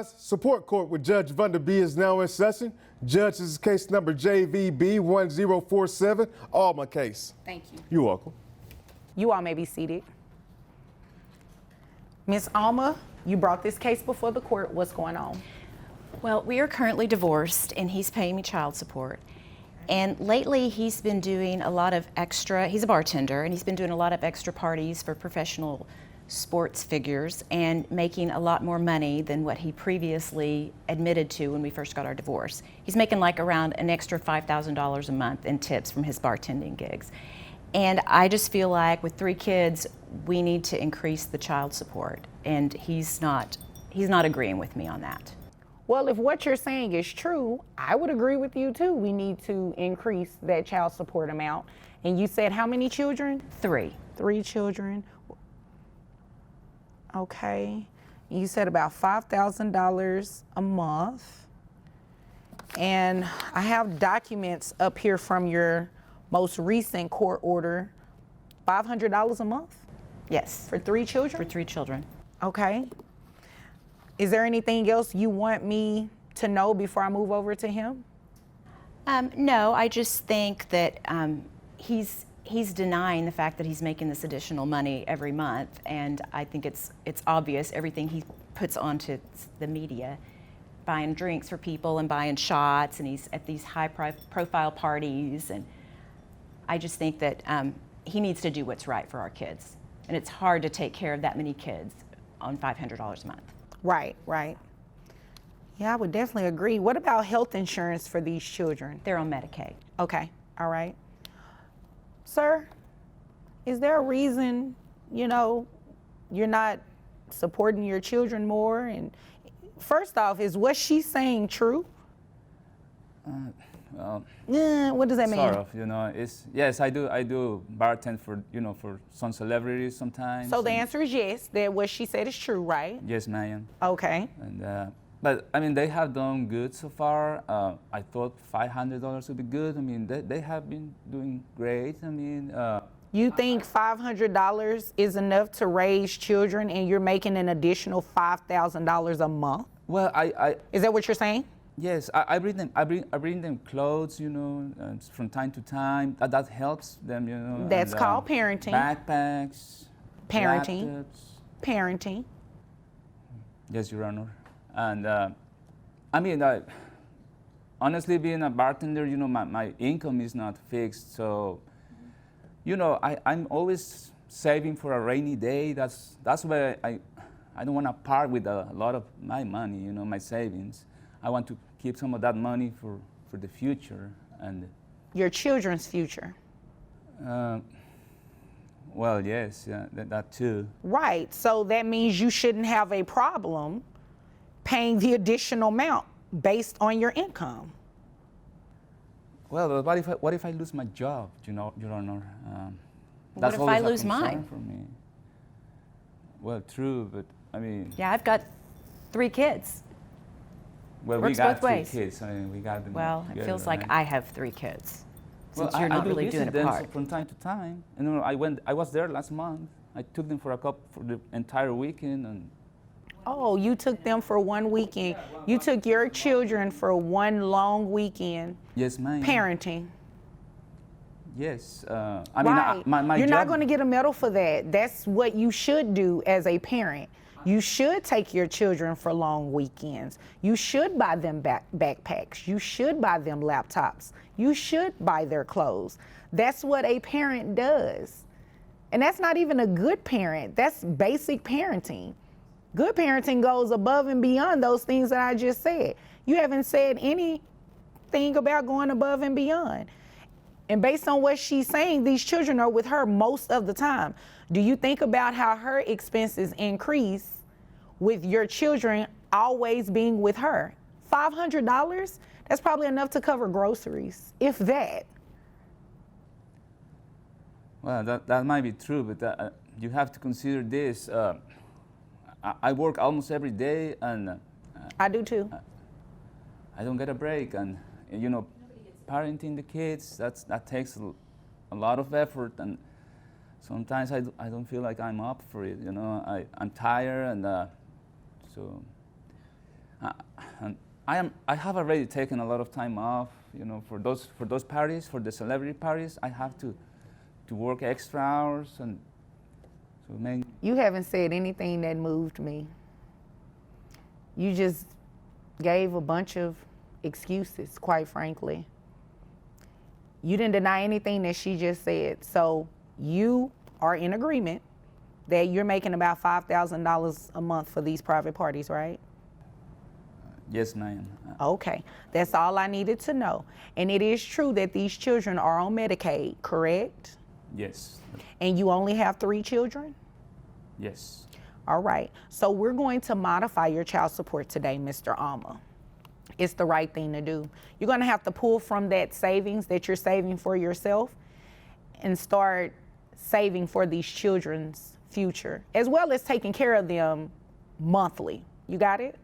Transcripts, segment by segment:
rise. Support court with Judge Vanderby is now in session. Judge, this is case number JVB 1047, Alma case. Thank you. You're welcome. You all may be seated. Ms. Alma, you brought this case before the court. What's going on? Well, we are currently divorced and he's paying me child support. And lately he's been doing a lot of extra, he's a bartender, and he's been doing a lot of extra parties for professional sports figures and making a lot more money than what he previously admitted to when we first got our divorce. He's making like around an extra $5,000 a month in tips from his bartending gigs. And I just feel like with 3 kids, we need to increase the child support. And he's not agreeing with me on that. Well, if what you're saying is true, I would agree with you too. We need to increase that child support amount. And you said how many children? 3. 3 children. Okay. You said about $5,000 a month. And I have documents up here from your most recent court order. $500 a month? Yes. For 3 children? For 3 children. Okay. Is there anything else you want me to know before I move over to him? No, I just think that he's denying the fact that he's making this additional money every month, and I think it's obvious everything he puts onto the media, buying drinks for people and buying shots, and he's at these high-profile parties, and I just think that he needs to do what's right for our kids, and it's hard to take care of that many kids on $500 a month. Right, right. Yeah, I would definitely agree. What about health insurance for these children? They're on Medicaid. Okay, all right. Sir, is there a reason, you're not supporting your children more? And first off, is what she's saying true? Well, what does that mean? sort of, yes, I do bartend for some celebrities sometimes. So the answer is yes, that what she said is true, right? Yes, ma'am. Okay. And but I mean, they have done good so far. I thought $500 would be good. I mean, they have been doing great. I mean, you think $500 is enough to raise children, and you're making an additional $5,000 a month? well, Is that what you're saying? yes, I bring them. I bring them clothes, from time to time. That helps them, That's and, called parenting. Backpacks. Parenting. Laptops. Parenting. Yes, Your Honor. And I mean, honestly, being a bartender, my income is not fixed. So, I'm always saving for a rainy day. That's why I don't want to part with a lot of my money, my savings. I want to keep some of that money for the future. And Your children's future. well, yes, yeah, that too. Right. So that means you shouldn't have a problem paying the additional amount based on your income. Well, what if I lose my job, Your Honor? What if I always a lose concern mine? for me. Well, true, but I mean, Yeah, I've got 3 kids. well, we Works got both 3 ways. kids. I mean, we got them. Well, it together, feels like right? I have 3 kids, Well, since you're not I do really visit doing it them apart. from time to time. And I was there last month. I took them for the entire weekend, and Oh, you took them for one weekend. You took your children for one long weekend yes, ma'am. parenting. Yes, I mean, Right. my You're job. not going to get a medal for that. That's what you should do as a parent. You should take your children for long weekends. You should buy them backpacks. You should buy them laptops. You should buy their clothes. That's what a parent does. And that's not even a good parent. That's basic parenting. Good parenting goes above and beyond those things that I just said. You haven't said anything about going above and beyond. And based on what she's saying, these children are with her most of the time. Do you think about how her expenses increase with your children always being with her? $500? That's probably enough to cover groceries, if that. Well, that might be true, but you have to consider this. I work almost every day, and I do too. I don't get a break. And parenting the kids, that takes a lot of effort, and sometimes I don't feel like I'm up for it. I'm tired, and so And I have already taken a lot of time off, you know, for those parties, for the celebrity parties. I have to work extra hours, and so man. You haven't said anything that moved me. You just gave a bunch of excuses, quite frankly. You didn't deny anything that she just said. So you are in agreement that you're making about $5,000 a month for these private parties, right? Yes, ma'am. Okay, that's all I needed to know. And it is true that these children are on Medicaid, correct? Yes. And you only have 3 children? Yes. All right, so we're going to modify your child support today, Mr. Alma. It's the right thing to do. You're gonna have to pull from that savings that you're saving for yourself and start saving for these children's future, as well as taking care of them monthly. You got it?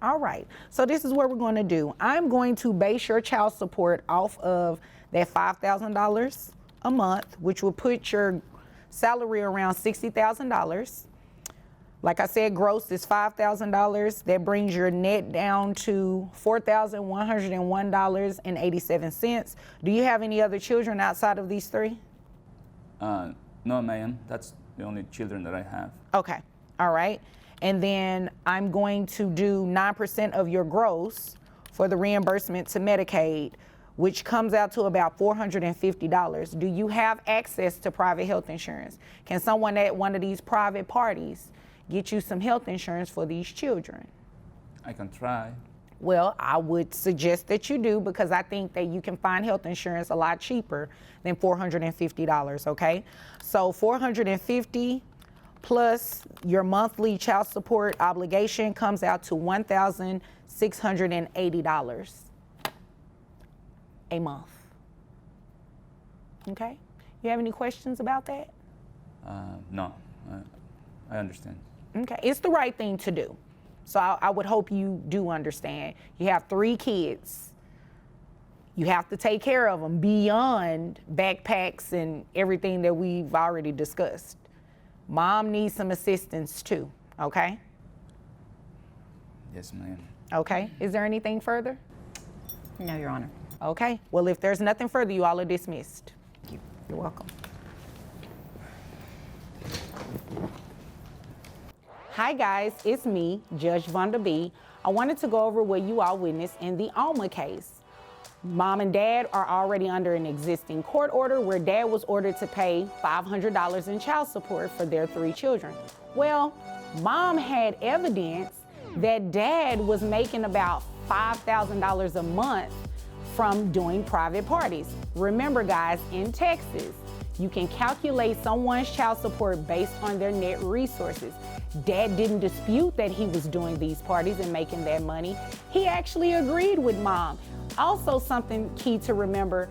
All right, so this is what we're gonna do. I'm going to base your child support off of that $5,000 a month, which will put your salary around $60,000. Like I said, gross is $5,000. That brings your net down to $4,101.87. Do you have any other children outside of these 3? No, ma'am. That's the only children that I have. Okay, all right. And then I'm going to do 9% of your gross for the reimbursement to Medicaid, which comes out to about $450. Do you have access to private health insurance? Can someone at one of these private parties get you some health insurance for these children? I can try. Well, I would suggest that you do, because I think that you can find health insurance a lot cheaper than $450, okay? So $450 plus your monthly child support obligation comes out to $1,680 a month. Okay? You have any questions about that? No, I understand. Okay, it's the right thing to do. So I would hope you do understand. You have 3 kids. You have to take care of them beyond backpacks and everything that we've already discussed. Mom needs some assistance too, okay? Yes, ma'am. Okay, is there anything further? No, Your Honor. Okay, well, if there's nothing further, you all are dismissed. Thank you. You're welcome. Hi guys, it's me, Judge Vonda B. I wanted to go over what you all witnessed in the Alma case. Mom and Dad are already under an existing court order where Dad was ordered to pay $500 in child support for their 3 children. Well, Mom had evidence that Dad was making about $5,000 a month from doing private parties. Remember guys, in Texas, you can calculate someone's child support based on their net resources. Dad didn't dispute that he was doing these parties and making that money. He actually agreed with Mom. Also, something key to remember,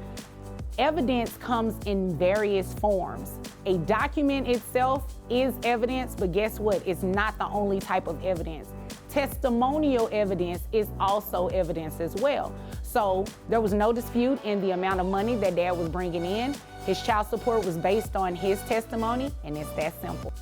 evidence comes in various forms. A document itself is evidence, but guess what? It's not the only type of evidence. Testimonial evidence is also evidence as well. So there was no dispute in the amount of money that Dad was bringing in. His child support was based on his testimony, and it's that simple.